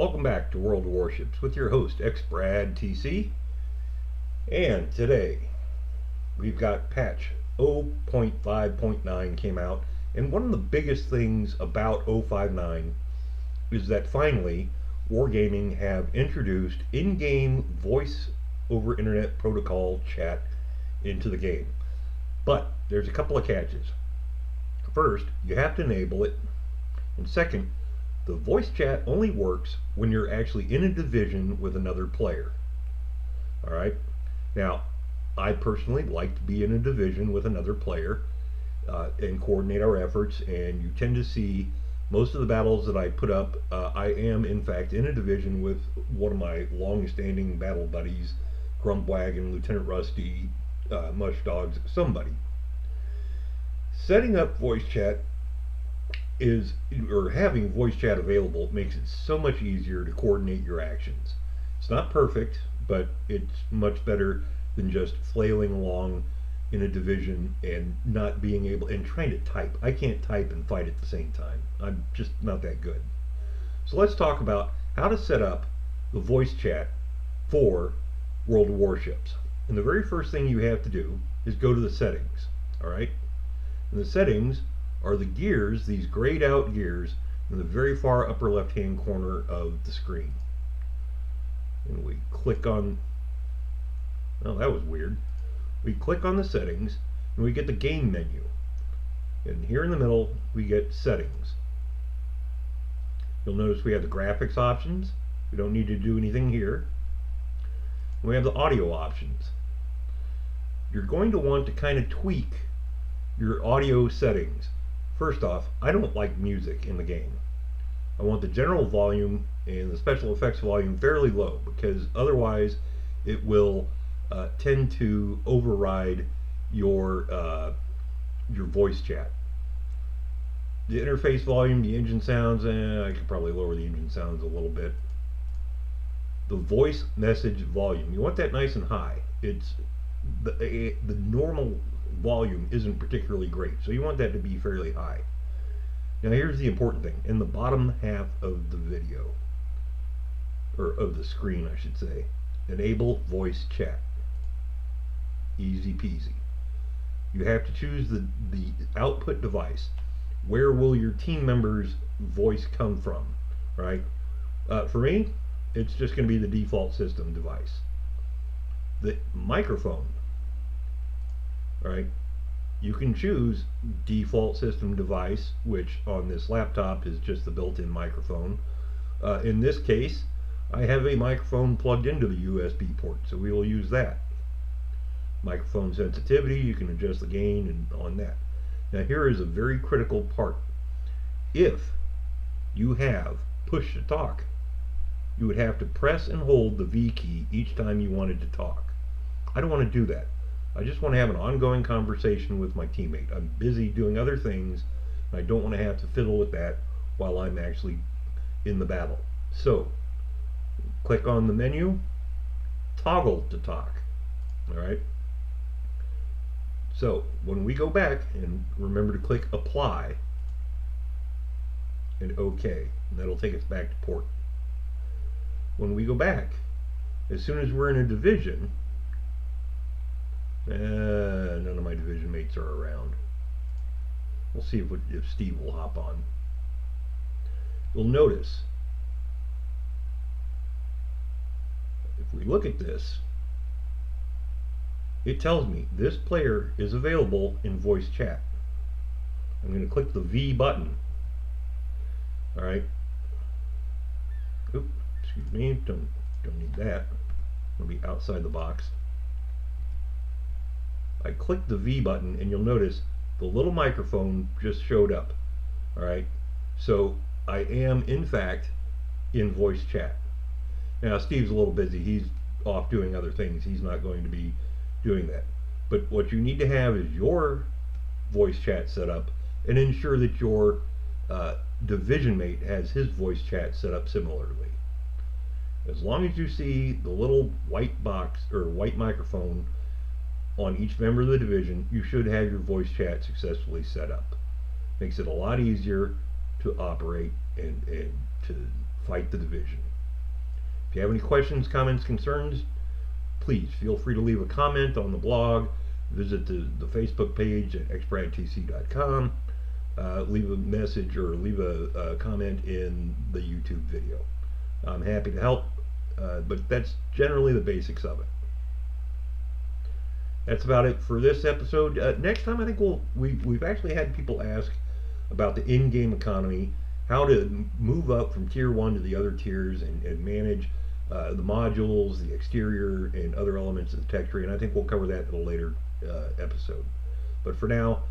Welcome back to World of Warships with your host, Brad TC. And today we've got patch 0.5.9 came out, and one of the biggest things about 0.5.9 is that finally Wargaming have introduced in-game voice over internet protocol chat into the game. But there's a couple of catches. First, you have to enable it, and second, the voice chat only works when you're actually in a division with another player. Alright? Now, I personally like to be in a division with another player and coordinate our efforts, and you tend to see most of the battles that I put up, I am in fact in a division with one of my long-standing battle buddies, Grumpwagon, Lieutenant Rusty, Mush Dogs, somebody. Setting up voice chat having voice chat available makes it so much easier to coordinate your actions. It's not perfect, but it's much better than just flailing along in a division and not being able and trying to type. I can't type and fight at the same time. I'm just not that good. So let's talk about how to set up the voice chat for World of Warships. And the very first thing you have to do is go to the settings. Alright? And the settings are the gears, these grayed out gears, in the very far upper left hand corner of the screen. And we click on, oh, that was weird. We click on the settings and we get the game menu. And here in the middle we get settings. You'll notice we have the graphics options. We don't need to do anything here. We have the audio options. You're going to want to kind of tweak your audio settings. First off, I don't like music in the game. I want the general volume and the special effects volume fairly low, because otherwise it will tend to override your voice chat. The interface volume, the engine sounds, I could probably lower the engine sounds a little bit. The voice message volume, you want that nice and high. It's the normal volume isn't particularly great, so you want that to be fairly high. Now here's the important thing. In the bottom half of the video, or of the screen I should say, enable voice chat. Easy peasy. You have to choose the output device. Where will your team member's voice come from, right? For me, it's just going to be the default system device. The microphone, right? You can choose default system device, which on this laptop is just the built-in microphone. In this case, I have a microphone plugged into the USB port, so we will use that. Microphone sensitivity, you can adjust the gain and on that. Now here is a very critical part. If you have push to talk, you would have to press and hold the V key each time you wanted to talk. I don't want to do that. I just want to have an ongoing conversation with my teammate. I'm busy doing other things, and I don't want to have to fiddle with that while I'm actually in the battle. So, click on the menu, toggle to talk. Alright? So, when we go back, and remember to click apply, and OK, and that'll take us back to port. When we go back, as soon as we're in a division, none of my division mates are around. We'll see if Steve will hop on. You'll notice, if we look at this, it tells me this player is available in voice chat. I'm going to click the V button. Alright. Oop, excuse me, don't need that. I'll be outside the box. I click the V button and you'll notice the little microphone just showed up. Alright, so I am in fact in voice chat. Now Steve's a little busy, he's off doing other things, he's not going to be doing that. But what you need to have is your voice chat set up and ensure that your division mate has his voice chat set up similarly. As long as you see the little white box or white microphone on each member of the division, you should have your voice chat successfully set up. Makes it a lot easier to operate and to fight the division. If you have any questions, comments, concerns, please feel free to leave a comment on the blog. Visit the Facebook page at xbradtc.com. Leave a message or leave a comment in the YouTube video. I'm happy to help, but that's generally the basics of it. That's about it for this episode. Next time, I think we've actually had people ask about the in-game economy, how to move up from tier one to the other tiers and manage the modules, the exterior, and other elements of the tech tree. And I think we'll cover that in a later episode. But for now,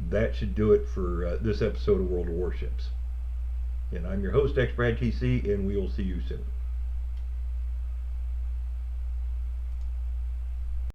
that should do it for this episode of World of Warships. And I'm your host, XBradTC, and we will see you soon.